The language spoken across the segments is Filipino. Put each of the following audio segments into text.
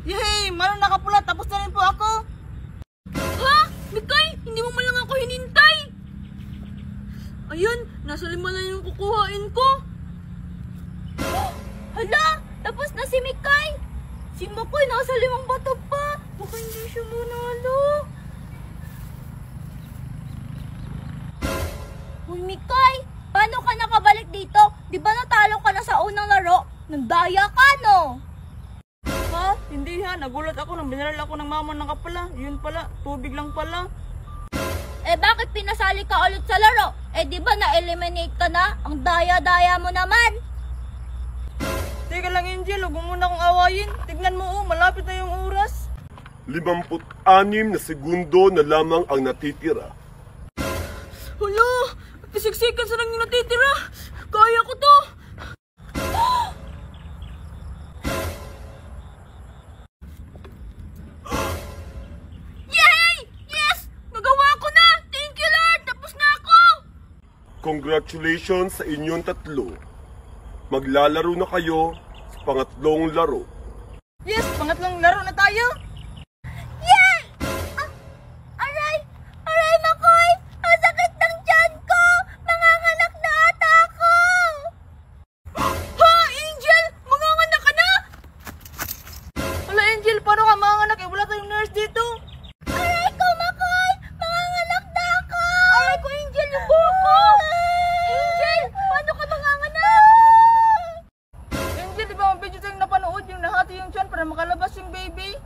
Yay! Manong nakapula, tapos na rin po ako. Ha? Mikay, hindi mo man lang ako hinintay. Ayun, nasa 5 na yung kukuhain ko. Hala, tapos na si Mikay. Si Makoy nasa 5 bato pa. Baka hindi siya manalo. Uy, Mikay, paano ka nakabalik dito? Di ba natalo ka na sa unang laro? Nandaya ka, no? Ha? Hindi ha, nagulat ako nang binaral ako ng mama ng kapala. Yun pala, tubig lang pala. Eh bakit pinasali ka ulit sa laro? Eh di ba na-eliminate ka na? Ang daya-daya mo naman. Teka lang Angel, huwag mo muna akong awayin. Tignan mo malapit na yung oras. 56 na segundo na lamang ang natitira. Hala, 56 seconds na lang yung natitira. Kaya ko to. Congratulations sa inyong tatlo. Maglalaro na kayo sa pangatlong laro. Yes, pangatlong laro na tayo. Yay! Aray! Aray, Makoy! Ang sakit ng tiyan ko! Manganganak na ata ako! Ha, Angel! Manganganak ka na? Hala Angel, paano ka manganganak? Eh, wala tayong nurse dito. Aray ko, Makoy! Manganganak na ako! Aray ko, Angel, yung buhok ko! Angel, paano ka manganganak? Angel, di ba ang video tayong napanood yung nahati yung tiyan para makalabas yung baby?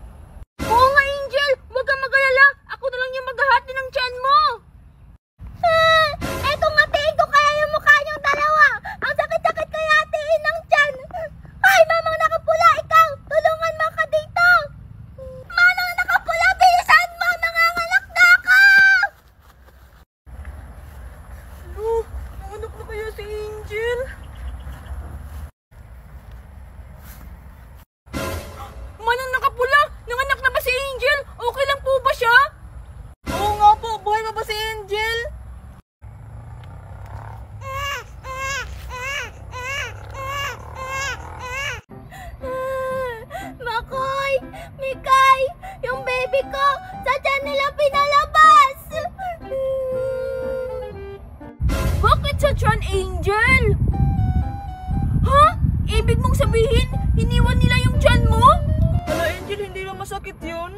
Oo nga, Angel! Huwag kang mag-alala! Ako na lang yung maghahati ng tiyan mo! Eto nga, tiin ko kaya yung mukha niyong dalawa! Ang sakit-sakit kaya hatiin ng tiyan! Ay, mamang nakapula! Ikaw! Tulungan mo ka dito! Manang nakapula! Bilisan mo! Nanganganak na ako! Nanganak na kaya si Angel? Manang nakapula! Nanganak na ba si Angel? Okay lang po ba siya? Oo nga po, buhay pa ba si Angel? Makoy! Mikay! Yung baby ko! Sa tiyan nila pinalabas! Bakit sa tiyan, Angel? Ha? Ibig mong sabihin, iniwan nila yung tiyan mo? Hala Angel, hindi ba masakit yun?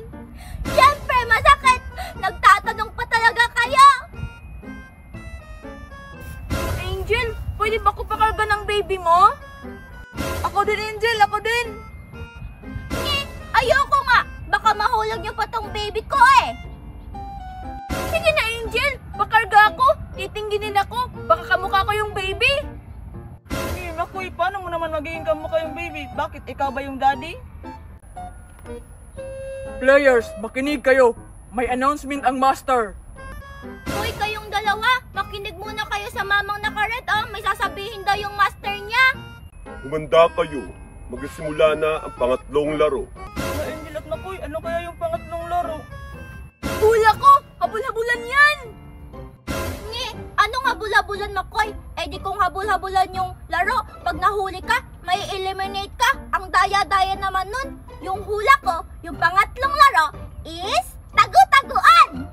Siyempre, masakit! Nagtatanong pa talaga kayo! Angel, pwede ba ko pakarga ng baby mo? Ako din Angel, ako din. Ayoko nga! Baka mahulog niyo pa tong baby ko eh! Sige na, Angel! Pakarga ako! Titingginin ako! Baka kamukha ko yung baby! Sige, Makoy, paano mo naman magiging kamukha yung baby? Bakit? Ikaw ba yung daddy? Players, makinig kayo. May announcement ang master. Hoy, kayong dalawa! Makinig muna kayo sa mamang nakaret, oh! May sasabihin daw yung master niya! Humanda kayo. Magsimula na ang pangatlong laro. Hala Angel at Makoy, ano kaya yung pangatlong laro? Hula ko! Habul-habulan yan! Ngi! Anong habul-habulan, Makoy? Eh di kung habul-habulan yung laro, pag nahuli ka, may eliminate ka. Ang daya-daya naman nun. Yung hula ko, yung pangatlong laro, is tagu-taguan!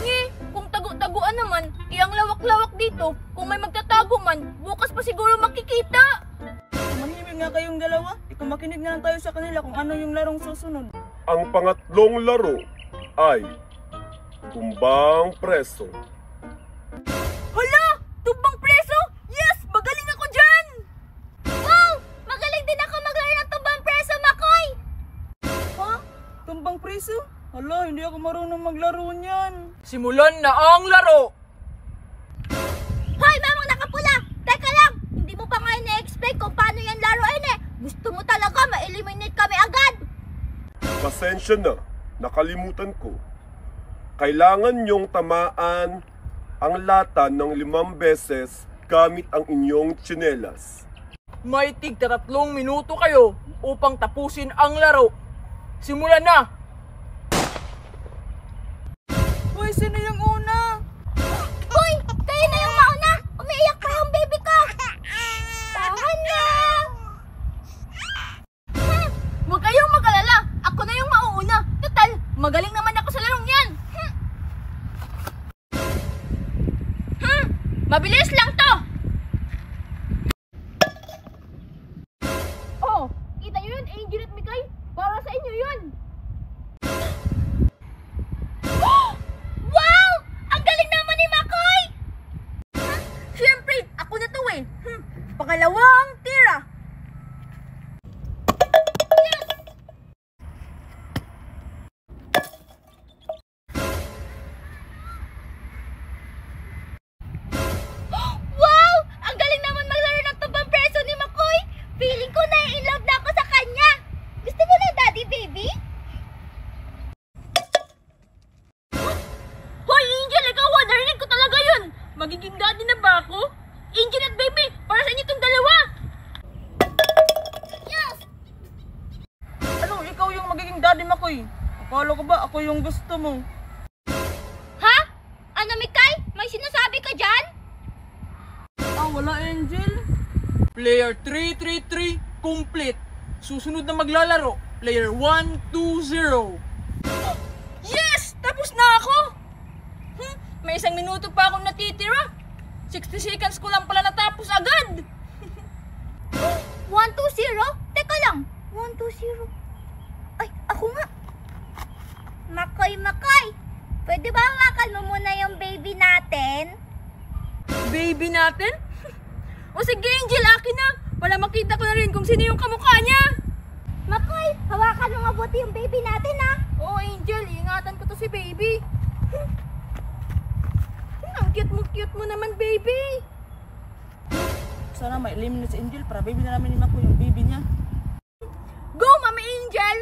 Ngi! Kung tagu-taguan naman, iyang lawak-lawak dito. Kung may magtatago man, bukas pa siguro makikita. Manhimig nga kayong dalawa. Ikaw makinig na lang tayo sa kanila kung ano yung larong susunod. Ang pangatlong laro ay tumbang preso. Hala! Tumbang preso? Yes! Magaling ako dyan! Wow! Magaling din ako maglaro ng tumbang preso, Makoy! Ha? Tumbang preso? Hala, hindi ako marunong maglaro niyan. Simulan na ang laro. Hoy, mamang nakapula! Teka lang! Hindi mo pa ngayon na-explain kung paano yan laruin eh! Gusto mo talaga ma-eliminate kami agad! Pasensya na, nakalimutan ko. Kailangan nyong tamaan ang lata ng 5 beses gamit ang inyong tsinelas. May tig 3 minuto kayo upang tapusin ang laro. Simulan na! Hoy, sino yung una? Hoy! Kayo na yung mauna! Umiiyak pa yung baby ko! Tahan na! Huwag kayong mag-alala! Mabilis lang to! Oh, kita nyo yun, Angel at Mikay? Para sa inyo yun! Wow! Ang galing naman ni Makoy! Siyempre, ako na to eh. Pangalawang tira. Yes! Wow! Ang galing naman maglaro ng tumbang preso ni Makoy. Feeling ko na in love na ako sa kanya. Gusto mo na, Daddy Baby? Hoy, Angel! Ikaw, narinig ko talaga yun. Magiging daddy na ba ako? Angel at Baby, para sa inyo itong dalawa. Yes! Ano, ikaw yung magiging daddy Makoy? Akala ko ba ako yung gusto mo? Ha? Ano, Mikay? May sinasabi ka dyan? Ah, wala, Angel. Player 333, complete. Susunod na maglalaro, player 120. Yes! Tapos na ako! May 1 minuto pa akong natitira. 60 seconds ko lang pala natapos agad. 1-2-0? Teka lang. 1-2-0. Ay, ako nga. Makoy. Pwede ba hawakan mo muna yung baby natin? Baby natin? O sige, Angel, akin na. Para makita ko na rin kung sino yung kamukha niya. Makoy, hawakan mo mabuti yung baby natin, ha? Oo, Angel, ingatan ko to si baby. Ang cute mo naman, baby. Sana may eliminate si Angel para baby na namin ni Makoy yung baby niya. Go, Mami Angel!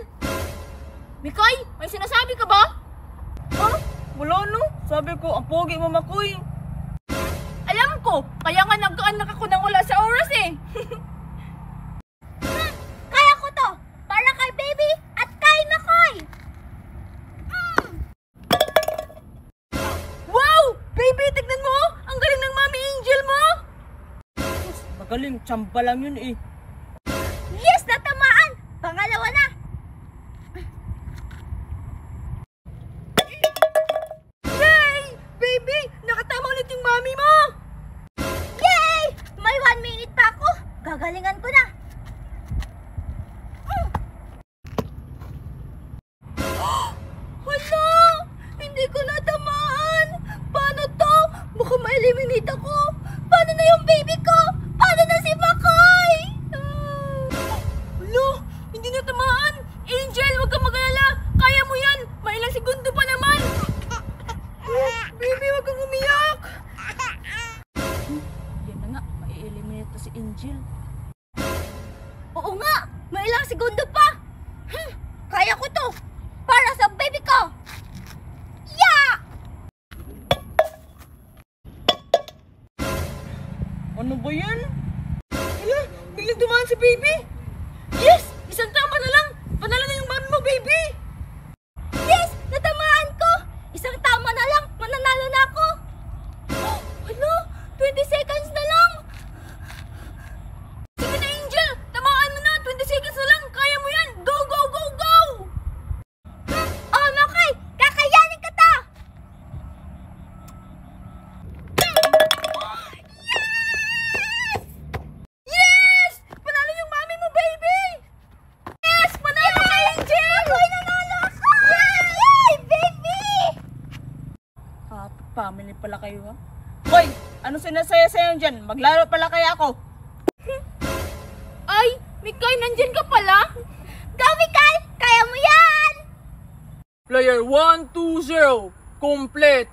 Mikay, may sinasabi ka ba? Ha? Wala no? Sabi ko, ang pogi mo, Makoy. Alam ko, kaya nga nagkaanak ako nang wala sa oras eh. Kaya ko to, para kay baby at kay Makoy. Wow! Baby, tignan mo! Ang galing ng Mami Angel mo! Sus, magaling. Tsamba lang yun eh. Yes, natamaan! Pangalawa na! Yay! Baby, nakatama ulit yung mami mo! Yay! May 1 minute pa ako. Gagalingan ko na. Hala! Hindi ko natamaan! Paano to? Baka ma-eliminate ako. Paano na yung baby ko? Paano na si Makoy? Hala! Hindi na tamaan! Angel, huwag kang mag-alala! Kaya mo yan! May ilang segundo pa naman! Baby, huwag kang umiyak! Yan na nga, mai-eliminate na si Angel. Oo nga! May ilang segundo pa! Kaya ko to! Para sa baby ko! Yeah! Ano ba yan? Hala! Biglang dumaan si baby! Yes! Isang tama na lang! Panalo na yung mami mo, baby! Yes! Natamaan ko! Isang tama na lang! Mananalo na ako! Ano? 20 seconds na lang! Sige na, Angel! Tamaan mo na! 20 seconds na lang! Kaya mo yan! Go, go, go, go! Oh, Makoy! Kakayanin ka to! Yes! Panalo yung mami mo, baby! Yes! Panalo ka, Angel! Makoy, nanalo ako! Yay! Baby! Happy family pala kayo, ha? Hoy! Ano sinasaya sa'yo dyan? Maglaro pala kaya ako? Ay! Mikay, nandyan ka pala? Go, Mikay! Kaya mo yan! Player 120, complete.